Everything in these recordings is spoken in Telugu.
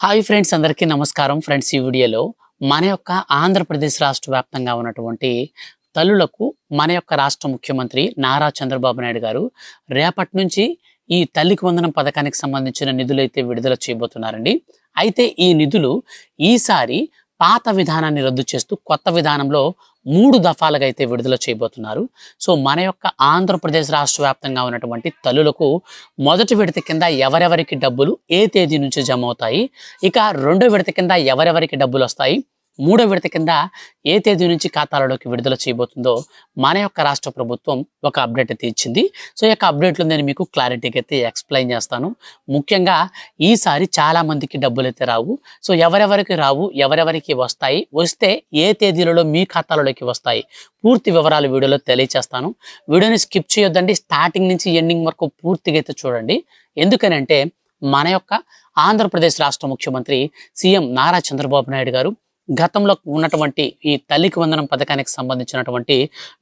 హాయ్ ఫ్రెండ్స్, అందరికీ నమస్కారం. ఫ్రెండ్స్, ఈ వీడియోలో మన యొక్క ఆంధ్రప్రదేశ్ రాష్ట్ర వ్యాప్తంగా ఉన్నటువంటి తల్లులకు మన యొక్క రాష్ట్ర ముఖ్యమంత్రి నారా చంద్రబాబు నాయుడు గారు రేపటి నుంచి ఈ తల్లికి వందనం పథకానికి సంబంధించిన నిధులైతే విడుదల చేయబోతున్నారండి. అయితే ఈ నిధులు ఈసారి పాత విధానాన్ని రద్దు చేస్తూ కొత్త విధానంలో 3 దఫాలుగా అయితే విడుదల చేయబోతున్నారు. సో మన యొక్క ఆంధ్రప్రదేశ్ రాష్ట్ర వ్యాప్తంగా ఉన్నటువంటి తల్లులకు మొదటి విడత కింద ఎవరెవరికి డబ్బులు ఏ తేదీ నుంచి జమ అవుతాయి, ఇక రెండో విడత కింద ఎవరెవరికి డబ్బులు వస్తాయి, మూడో విడత కింద ఏ తేదీ నుంచి ఖాతాలలోకి విడుదల చేయబోతుందో మన యొక్క రాష్ట్ర ప్రభుత్వం ఒక అప్డేట్ అయితే ఇచ్చింది. సో ఈ యొక్క అప్డేట్లో నేను మీకు క్లారిటీగా అయితే ఎక్స్ప్లెయిన్ చేస్తాను. ముఖ్యంగా ఈసారి చాలా మందికి డబ్బులు అయితే రావు. సో ఎవరెవరికి రావు, ఎవరెవరికి వస్తాయి, వస్తే ఏ తేదీలలో మీ ఖాతాలలోకి వస్తాయి, పూర్తి వివరాలు వీడియోలో తెలియచేస్తాను. వీడియోని స్కిప్ చేయొద్దండి, స్టార్టింగ్ నుంచి ఎండింగ్ వరకు పూర్తిగా అయితే చూడండి. ఎందుకనంటే మన యొక్క ఆంధ్రప్రదేశ్ రాష్ట్ర ముఖ్యమంత్రి సీఎం నారా చంద్రబాబు నాయుడు గారు గతంలో ఉన్నటువంటి ఈ తల్లికి వందనం పథకానికి సంబంధించినటువంటి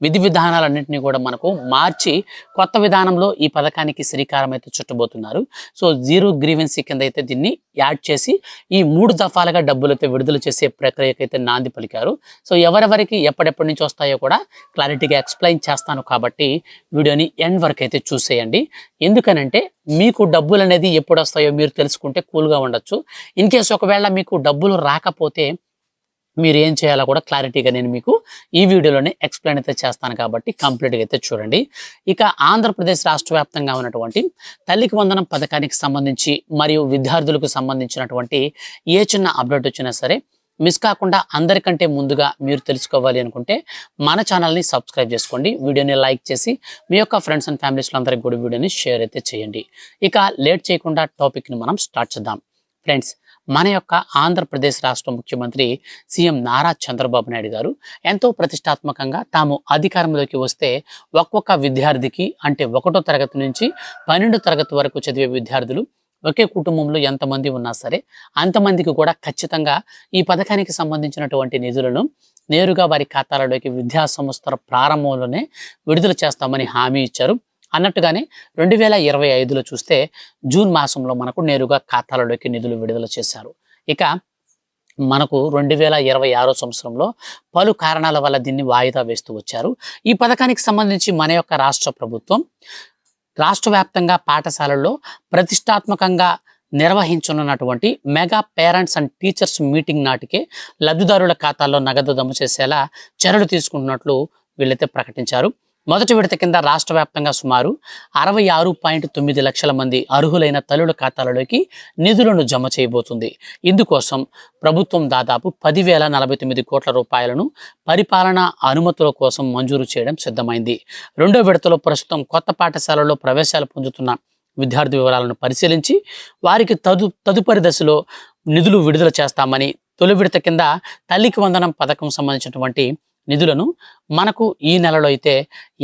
విధి విధానాలన్నింటినీ కూడా మనకు మార్చి కొత్త విధానంలో ఈ పథకానికి శ్రీకారం అయితే చుట్టబోతున్నారు. సో జీరో గ్రీవెన్సీ కింద అయితే దీన్ని యాడ్ చేసి ఈ 3 దఫాలుగా డబ్బులు అయితే విడుదల చేసే ప్రక్రియకైతే నాంది పలికారు. సో ఎవరెవరికి ఎప్పటి నుంచి వస్తాయో కూడా క్లారిటీగా ఎక్స్ప్లెయిన్ చేస్తాను, కాబట్టి వీడియోని ఎండ్ వరకు అయితే చూసేయండి. ఎందుకనంటే మీకు డబ్బులు అనేది ఎప్పుడు వస్తాయో మీరు తెలుసుకుంటే కూల్గా ఉండొచ్చు. ఇన్ కేసు ఒకవేళ మీకు డబ్బులు రాకపోతే మీరు ఏం చేయాలో కూడా క్లారిటీగా నేను మీకు ఈ వీడియోలోనే ఎక్స్ప్లెయిన్ అయితే చేస్తాను, కాబట్టి కంప్లీట్గా అయితే చూడండి. ఇక ఆంధ్రప్రదేశ్ రాష్ట్ర వ్యాప్తంగా ఉన్నటువంటి తల్లికి వందనం పథకానికి సంబంధించి మరియు విద్యార్థులకు సంబంధించినటువంటి ఏ చిన్న అప్డేట్ వచ్చినా సరే మిస్ కాకుండా అందరికంటే ముందుగా మీరు తెలుసుకోవాలి అనుకుంటే మన ఛానల్ని సబ్స్క్రైబ్ చేసుకోండి, వీడియోని లైక్ చేసి మీ యొక్క ఫ్రెండ్స్ అండ్ ఫ్యామిలీస్లో అందరికీ కూడా వీడియోని షేర్ అయితే చేయండి. ఇక లేట్ చేయకుండా టాపిక్ని మనం స్టార్ట్ చేద్దాం. ఫ్రెండ్స్, మన యొక్క ఆంధ్రప్రదేశ్ రాష్ట్ర ముఖ్యమంత్రి సీఎం నారా చంద్రబాబు నాయుడు గారు ఎంతో ప్రతిష్టాత్మకంగా తాము అధికారంలోకి వస్తే ఒక్కొక్క విద్యార్థికి, అంటే 1వ తరగతి నుంచి 12వ తరగతి వరకు చదివే విద్యార్థులు ఒకే కుటుంబంలో ఎంతమంది ఉన్నా సరే అంతమందికి కూడా ఖచ్చితంగా ఈ పథకానికి సంబంధించినటువంటి నిధులను నేరుగా వారి ఖాతాలలోకి విద్యా సంస్థల ప్రారంభంలోనే విడుదల చేస్తామని హామీ ఇచ్చారు. అన్నట్టుగానే 2025లో చూస్తే జూన్ మాసంలో మనకు నేరుగా ఖాతాలలోకి నిధులు విడుదల చేశారు. ఇక మనకు 2026 సంవత్సరంలో పలు కారణాల వల్ల దీన్ని వాయిదా వేస్తూ వచ్చారు. ఈ పథకానికి సంబంధించి మన యొక్క రాష్ట్ర ప్రభుత్వం రాష్ట్ర వ్యాప్తంగా పాఠశాలల్లో ప్రతిష్టాత్మకంగా నిర్వహించనున్నటువంటి mega parents and teachers meeting నాటికే లబ్ధిదారుల ఖాతాల్లో నగదు జమ చేసేలా చర్యలు తీసుకుంటున్నట్లు వీళ్ళైతే ప్రకటించారు. మొదటి విడత కింద రాష్ట్ర వ్యాప్తంగా సుమారు 66.9 లక్షల మంది అర్హులైన తల్లుల ఖాతాలలోకి నిధులను జమ చేయబోతుంది. ఇందుకోసం ప్రభుత్వం దాదాపు 10,049 కోట్ల రూపాయలను పరిపాలనా అనుమతుల కోసం మంజూరు చేయడం సిద్ధమైంది. రెండో విడతలో ప్రస్తుతం కొత్త పాఠశాలలో ప్రవేశాలు పొందుతున్న విద్యార్థి వివరాలను పరిశీలించి వారికి తదుపరి దశలో నిధులు విడుదల చేస్తామని, తొలి విడత కింద తల్లికి వందనం పథకం సంబంధించినటువంటి నిధులను మనకు ఈ నెలలో అయితే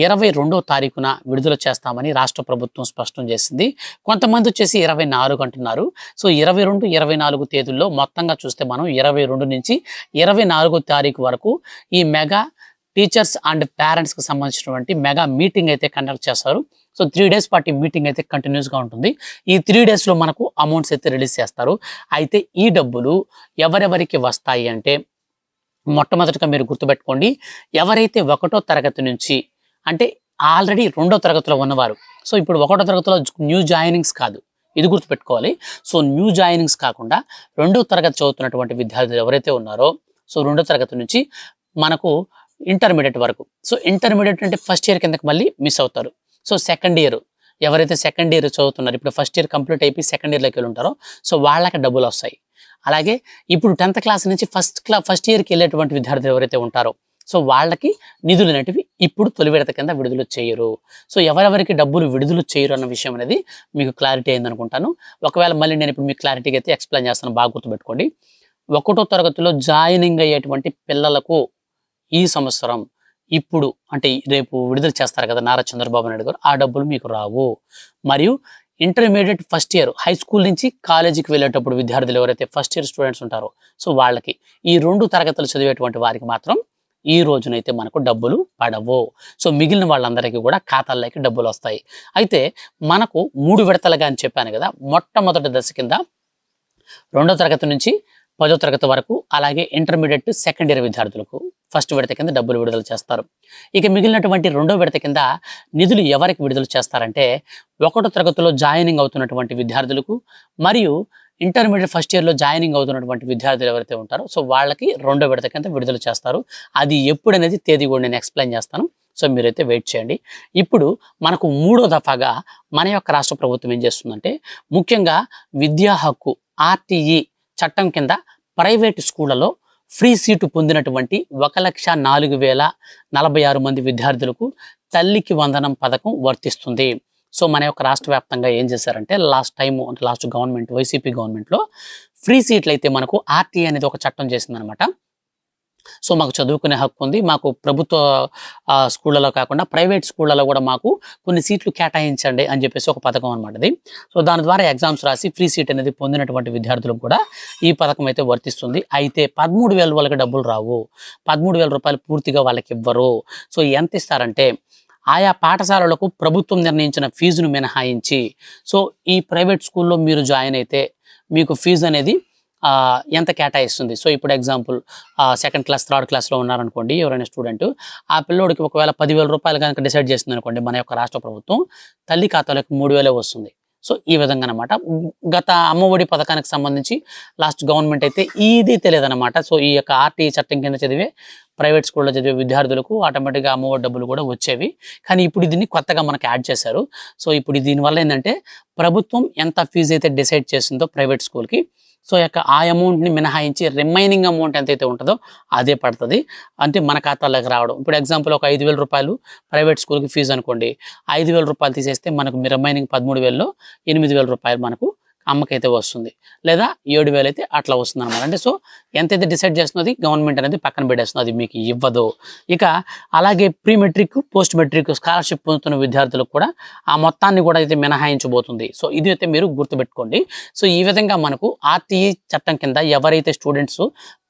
22వ తారీఖున విడుదల చేస్తామని రాష్ట్ర ప్రభుత్వం స్పష్టం చేసింది. కొంతమంది వచ్చేసి 24 అంటున్నారు. సో 22, 24 తేదీల్లో మొత్తంగా చూస్తే మనం 22 నుంచి 24వ తారీఖు వరకు ఈ మెగా టీచర్స్ అండ్ పేరెంట్స్కి సంబంధించినటువంటి మెగా మీటింగ్ అయితే కండక్ట్ చేస్తారు. సో 3 డేస్ పాటు ఈ మీటింగ్ అయితే కంటిన్యూస్గా ఉంటుంది. ఈ 3 డేస్లో మనకు అమౌంట్స్ అయితే రిలీజ్ చేస్తారు. అయితే ఈ డబ్బులు ఎవరెవరికి వస్తాయి అంటే మొట్టమొదటిగా మీరు గుర్తుపెట్టుకోండి, ఎవరైతే 1వ తరగతి నుంచి, అంటే ఆల్రెడీ 2వ తరగతిలో ఉన్నవారు, సో ఇప్పుడు 1వ తరగతిలో న్యూ జాయినింగ్స్ కాదు, ఇది గుర్తుపెట్టుకోవాలి. సో న్యూ జాయినింగ్స్ కాకుండా 2వ తరగతి చదువుతున్నటువంటి విద్యార్థులు ఎవరైతే ఉన్నారో, సో 2వ తరగతి నుంచి మనకు ఇంటర్మీడియట్ వరకు, సో ఇంటర్మీడియట్ అంటే ఫస్ట్ ఇయర్ కిందకి మళ్ళీ మిస్ అవుతారు. సో సెకండ్ ఇయర్ ఎవరైతే సెకండ్ ఇయర్ చదువుతున్నారు, ఇప్పుడు ఫస్ట్ ఇయర్ కంప్లీట్ అయిపోయి సెకండ్ ఇయర్లోకి వెళ్ళి ఉంటారో, సో వాళ్ళకి డబ్బులు వస్తాయి. అలాగే ఇప్పుడు 10th క్లాస్ నుంచి ఫస్ట్ ఇయర్కి వెళ్ళేటువంటి విద్యార్థులు ఎవరైతే ఉంటారో, సో వాళ్ళకి నిధులు అనేటివి ఇప్పుడు తొలి విడత కింద విడుదల చేయరు. సో ఎవరెవరికి డబ్బులు విడుదల చేయరు అన్న విషయం అనేది మీకు క్లారిటీ అయింది అనుకుంటాను. ఒకవేళ మళ్ళీ నేను ఇప్పుడు మీకు క్లారిటీగా అయితే ఎక్స్ప్లెయిన్ చేస్తాను, బాగా గుర్తుపెట్టుకోండి. 1వ తరగతిలో జాయినింగ్ అయ్యేటువంటి పిల్లలకు ఈ సంవత్సరం ఇప్పుడు అంటే రేపు విడుదల చేస్తారు కదా నారా చంద్రబాబు నాయుడు గారు, ఆ డబ్బులు మీకు రావు. మరియు intermediate first year, high school నుంచి కాలేజీకి వెళ్ళేటప్పుడు విద్యార్థులు ఎవరైతే ఫస్ట్ ఇయర్ స్టూడెంట్స్ ఉంటారో, సో వాళ్ళకి ఈ 2 తరగతులు చదివేటువంటి వారికి మాత్రం ఈ రోజునైతే మనకు డబ్బులు పడవు. సో మిగిలిన వాళ్ళందరికీ కూడా ఖాతాల్లోకి డబ్బులు వస్తాయి. అయితే మనకు 3 విడతలుగా అని చెప్పాను కదా, మొట్టమొదటి దశ కింద రెండో తరగతి నుంచి 10వ తరగతి వరకు, అలాగే ఇంటర్మీడియట్ సెకండ్ ఇయర్ విద్యార్థులకు ఫస్ట్ విడత కింద డబ్బులు విడుదల చేస్తారు. ఇక మిగిలినటువంటి రెండో విడత కింద నిధులు ఎవరికి విడుదల చేస్తారంటే 1వ తరగతిలో జాయినింగ్ అవుతున్నటువంటి విద్యార్థులకు మరియు ఇంటర్మీడియట్ ఫస్ట్ ఇయర్లో జాయినింగ్ అవుతున్నటువంటి విద్యార్థులు ఎవరైతే ఉంటారో సో వాళ్ళకి రెండో విడత కింద విడుదల చేస్తారు. అది ఎప్పుడనేది తేదీ కూడా నేను ఎక్స్ప్లెయిన్ చేస్తాను. సో మీరైతే వెయిట్ చేయండి. ఇప్పుడు మనకు మూడో దఫాగా మన యొక్క రాష్ట్ర ప్రభుత్వం ఏం చేస్తుందంటే, ముఖ్యంగా విద్యా హక్కు ఆర్టీఈ చట్టం కింద ప్రైవేటు స్కూళ్లలో ఫ్రీ సీటు పొందినటువంటి 1,04,046 మంది విద్యార్థులకు తల్లికి వందనం పథకం వర్తిస్తుంది. సో మన యొక్క రాష్ట్ర వ్యాప్తంగా ఏం చేశారంటే లాస్ట్ గవర్నమెంట్ వైసీపీ గవర్నమెంట్లో ఫ్రీ సీట్లు అయితే మనకు ఆర్టీఈ అనేది ఒక చట్టం చేసిందనమాట. సో మాకు చదువుకునే హక్కు ఉంది, మాకు ప్రభుత్వ స్కూళ్ళలో కాకుండా ప్రైవేట్ స్కూళ్ళలో కూడా మాకు కొన్ని సీట్లు కేటాయించండి అని చెప్పేసి ఒక పథకం అనమాట ఇది. సో దాని ద్వారా ఎగ్జామ్స్ రాసి ఫ్రీ సీట్ అనేది పొందినటువంటి విద్యార్థులకు కూడా ఈ పథకం అయితే వర్తిస్తుంది. అయితే 13,000 వాళ్ళకి డబ్బులు రావు, 13,000 రూపాయలు పూర్తిగా వాళ్ళకి ఇవ్వరు. సో ఎంత ఇస్తారంటే, ఆయా పాఠశాలలకు ప్రభుత్వం నిర్ణయించిన ఫీజును మినహాయించి, సో ఈ ప్రైవేట్ స్కూల్లో మీరు జాయిన్ అయితే మీకు ఫీజు అనేది ఎంత కేటాయిస్తుంది. సో ఇప్పుడు ఎగ్జాంపుల్ సెకండ్ క్లాస్ థర్డ్ క్లాస్లో ఉన్నారనుకోండి ఎవరైనా స్టూడెంట్, ఆ పిల్లోడికి ఒకవేళ 10,000 రూపాయలు కనుక డిసైడ్ చేస్తుంది అనుకోండి మన యొక్క రాష్ట్ర ప్రభుత్వం, తల్లి ఖాతాలోకి 3,000 వస్తుంది. సో ఈ విధంగా అనమాట. గత అమ్మఒడి పథకానికి సంబంధించి లాస్ట్ గవర్నమెంట్ అయితే ఇది తెలియదనమాట. సో ఈ యొక్క ఆర్టీఈ చట్టం కింద చదివే ప్రైవేట్ స్కూల్లో చదివే విద్యార్థులకు ఆటోమేటిక్గా అమ్మఒడి డబ్బులు కూడా వచ్చేవి. కానీ ఇప్పుడు దీన్ని కొత్తగా మనకు యాడ్ చేశారు. సో ఇప్పుడు దీనివల్ల ఏంటంటే, ప్రభుత్వం ఎంత ఫీజు అయితే డిసైడ్ చేసిందో ప్రైవేట్ స్కూల్కి, సో యొక్క ఆ అమౌంట్ని మినహాయించి రిమైనింగ్ అమౌంట్ ఎంతైతే ఉంటుందో అదే పడుతుంది. అంటే మన ఖాతాలోకి రావడం. ఇప్పుడు ఎగ్జాంపుల్ ఒక 5,000 రూపాయలు ప్రైవేట్ స్కూల్కి ఫీజు అనుకోండి, 5,000 రూపాయలు తీసేస్తే మనకు రిమైనింగ్ 13,000లో 8,000 రూపాయలు మనకు అమ్మకైతే వస్తుంది, లేదా 7,000 అయితే అట్లా వస్తుంది అనమాట. అంటే సో ఎంతైతే డిసైడ్ చేస్తున్నది గవర్నమెంట్ అనేది పక్కన పెట్టేస్తుంది, అది మీకు ఇవ్వదు. ఇక అలాగే pre matric post matric scholarship పొందుతున్న విద్యార్థులకు కూడా ఆ మొత్తాన్ని కూడా అయితే మినహాయించబోతుంది. సో ఇది అయితే మీరు గుర్తుపెట్టుకోండి. సో ఈ విధంగా మనకు ఆర్టీఈ చట్టం కింద ఎవరైతే స్టూడెంట్స్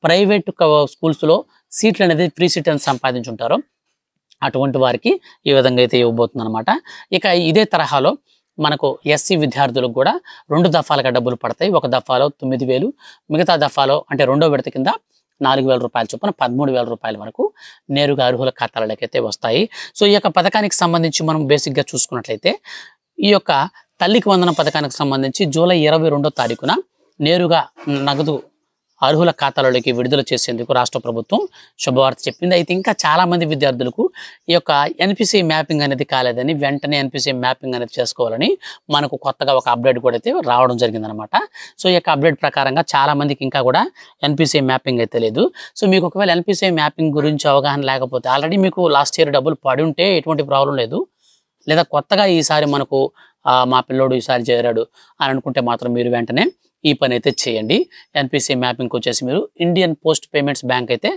ప్రైవేట్ స్కూల్స్లో సీట్లు అనేది ఫ్రీ సీట్ అని సంపాదించుంటారో అటువంటి వారికి ఈ విధంగా అయితే ఇవ్వబోతుంది అనమాట. ఇక ఇదే తరహాలో మనకు ఎస్సీ విద్యార్థులకు కూడా 2 దఫాలుగా డబ్బులు పడతాయి. ఒక దఫాలో 9,000, మిగతా దఫాలో అంటే రెండో విడత కింద 4,000 రూపాయల చొప్పున 13,000 రూపాయల వరకు నేరుగా అర్హుల ఖాతాలలోకి అయితే వస్తాయి. సో ఈ యొక్క పథకానికి సంబంధించి మనం బేసిక్గా చూసుకున్నట్లయితే, ఈ యొక్క తల్లికి వందనం పథకానికి సంబంధించి జూలై 22వ తారీఖున నేరుగా నగదు అర్హుల ఖాతాలలోకి విడుదల చేసేందుకు రాష్ట్ర ప్రభుత్వం శుభవార్త చెప్పింది. అయితే ఇంకా చాలా మంది విద్యార్థులకు ఈ యొక్క ఎన్పిసిఐ మ్యాపింగ్ అనేది కాలేదని, వెంటనే ఎన్పిసిఐ మ్యాపింగ్ అనేది చేసుకోవాలని మనకు కొత్తగా ఒక అప్డేట్ కూడా అయితే రావడం జరిగిందనమాట. సో ఈ యొక్క అప్డేట్ ప్రకారంగా చాలా మందికి ఇంకా కూడా ఎన్పిసిఐ మ్యాపింగ్ అయితే లేదు. సో మీకు ఒకవేళ ఎన్పిసిఐ మ్యాపింగ్ గురించి అవగాహన లేకపోతే, ఆల్రెడీ మీకు లాస్ట్ ఇయర్ డబ్బులు పడి ఉంటే ఎటువంటి ప్రాబ్లం లేదు, లేదా కొత్తగా ఈసారి మనకు మా పిల్లోడు ఈసారి చేరాడు అని అనుకుంటే మాత్రం మీరు వెంటనే ఈ పని అయితే చేయండి. ఎన్పిసిఐ మ్యాపింగ్కి వచ్చేసి మీరు ఇండియన్ పోస్ట్ పేమెంట్స్ బ్యాంక్ అయితే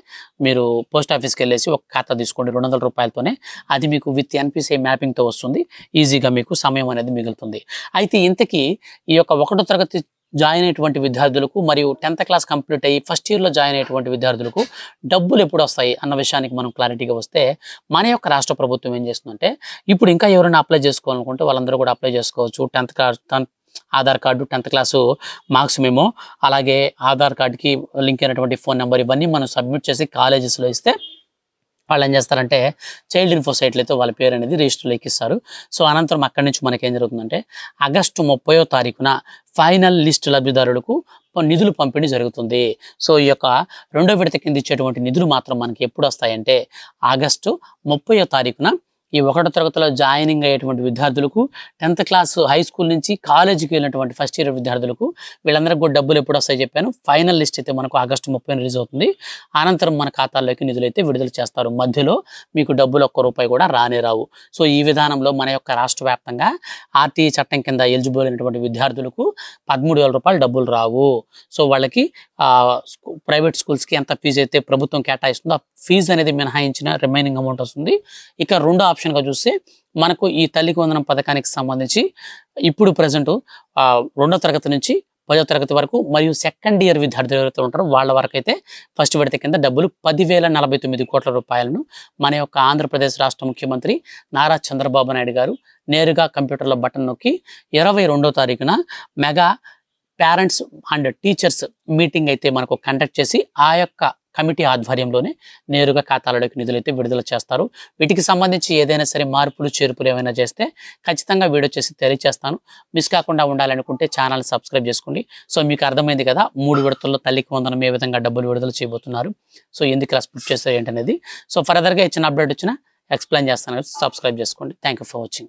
మీరు పోస్ట్ ఆఫీస్కి వెళ్ళేసి ఒక ఖాతా తీసుకోండి 200 రూపాయలతోనే. అది మీకు విత్ ఎన్పిసిఐ మ్యాపింగ్తో వస్తుంది. ఈజీగా మీకు సమయం అనేది మిగులుతుంది. అయితే ఇంతకీ ఈ యొక్క 1వ తరగతి జాయిన్ అయ్యేటువంటి విద్యార్థులకు మరియు 10th క్లాస్ కంప్లీట్ అయ్యి ఫస్ట్ ఇయర్లో జాయిన్ అయ్యేటువంటి విద్యార్థులకు డబ్బులు ఎప్పుడు వస్తాయి అన్న విషయానికి మనం క్లారిటీగా వస్తే, మన యొక్క రాష్ట్ర ప్రభుత్వం ఏం చేస్తుందంటే, ఇప్పుడు ఇంకా ఎవరైనా అప్లై చేసుకోవాలనుకుంటే వాళ్ళందరూ కూడా అప్లై చేసుకోవచ్చు. 10th class Aadhaar card, 10th class marks memo, అలాగే ఆధార్ కార్డుకి లింక్ అయినటువంటి ఫోన్ నెంబర్, ఇవన్నీ మనం సబ్మిట్ చేసి కాలేజెస్లో ఇస్తే వాళ్ళు ఏం చేస్తారంటే చైల్డ్ ఇన్ఫో సైట్లో అయితే వాళ్ళ పేరు అనేది రిజిస్టర్లో ఎక్కిస్తారు. సో అనంతరం అక్కడి నుంచి మనకి ఏం జరుగుతుందంటే, ఆగస్టు 30వ తారీఖున ఫైనల్ లిస్ట్ లబ్ధిదారులకు నిధులు పంపిణీ జరుగుతుంది. సో ఈ యొక్క రెండో విడత కింద ఇచ్చేటువంటి నిధులు మాత్రం మనకి ఎప్పుడు వస్తాయంటే, ఆగస్టు 30వ తారీఖున ఈ 1వ తరగతిలో జాయినింగ్ అయ్యేటువంటి విద్యార్థులకు, 10th క్లాస్ హై స్కూల్ నుంచి కాలేజీకి వెళ్ళినటువంటి ఫస్ట్ ఇయర్ విద్యార్థులకు, వీళ్ళందరికీ కూడా డబ్బులు ఎప్పుడు వస్తాయి చెప్పాను. ఫైనల్ లిస్ట్ అయితే మనకు ఆగస్టు 30న రిలీజ్ అవుతుంది. అనంతరం మన ఖాతాల్లోకి నిధులు అయితే విడుదల చేస్తారు. మధ్యలో మీకు డబ్బులు ఒక్క రూపాయి కూడా రానే రావు. సో ఈ విధానంలో మన యొక్క రాష్ట్ర వ్యాప్తంగా ఆర్టీఈ చట్టం కింద ఎలిజిబుల్ అయినటువంటి విద్యార్థులకు 13,000 రూపాయలు డబ్బులు రావు. సో వాళ్ళకి ప్రైవేట్ స్కూల్స్కి ఎంత ఫీజు అయితే ప్రభుత్వం కేటాయిస్తుందో ఆ ఫీజు అనేది మినహాయించిన రిమైనింగ్ అమౌంట్ వస్తుంది. ఇక రెండో ఆప్షన్గా చూస్తే మనకు ఈ తల్లికి వందనం పథకానికి సంబంధించి ఇప్పుడు ప్రజెంట్ 2వ తరగతి నుంచి 10వ తరగతి వరకు మరియు సెకండ్ ఇయర్ విద్యార్థులు ఎవరైతే ఉంటారో వాళ్ళ వరకు అయితే ఫస్ట్ విడత కింద డబ్బులు 10,049 కోట్ల రూపాయలను మన యొక్క ఆంధ్రప్రదేశ్ రాష్ట్ర ముఖ్యమంత్రి నారా చంద్రబాబు నాయుడు గారు నేరుగా కంప్యూటర్లో బటన్ నొక్కి 22వ తారీఖున mega parents and teachers meeting అయితే మనకు కండక్ట్ చేసి ఆ యొక్క కమిటీ ఆధ్వర్యంలోనే నేరుగా ఖాతాలలోకి నిధులు అయితే విడుదల చేస్తారు. వీటికి సంబంధించి ఏదైనా సరే మార్పులు చేర్పులు ఏమైనా చేస్తే ఖచ్చితంగా వీడియో చేసి తెలియజేస్తాను. మిస్ కాకుండా ఉండాలనుకుంటే ఛానల్ సబ్స్క్రైబ్ చేసుకోండి. సో మీకు అర్థమైంది కదా, 3 విడతల్లో తల్లికి వందనం ఏ విధంగా డబ్బులు విడుదల చేయబోతున్నారు, సో ఎందుకు ఇలా స్ప్లిట్ చేస్తారు ఏంటనేది. సో ఫర్దర్గా ఇచ్చిన అప్డేట్ వచ్చినా ఎక్స్ప్లెయిన్ చేస్తాను. సబ్స్క్రైబ్ చేసుకోండి. Thank you for watching.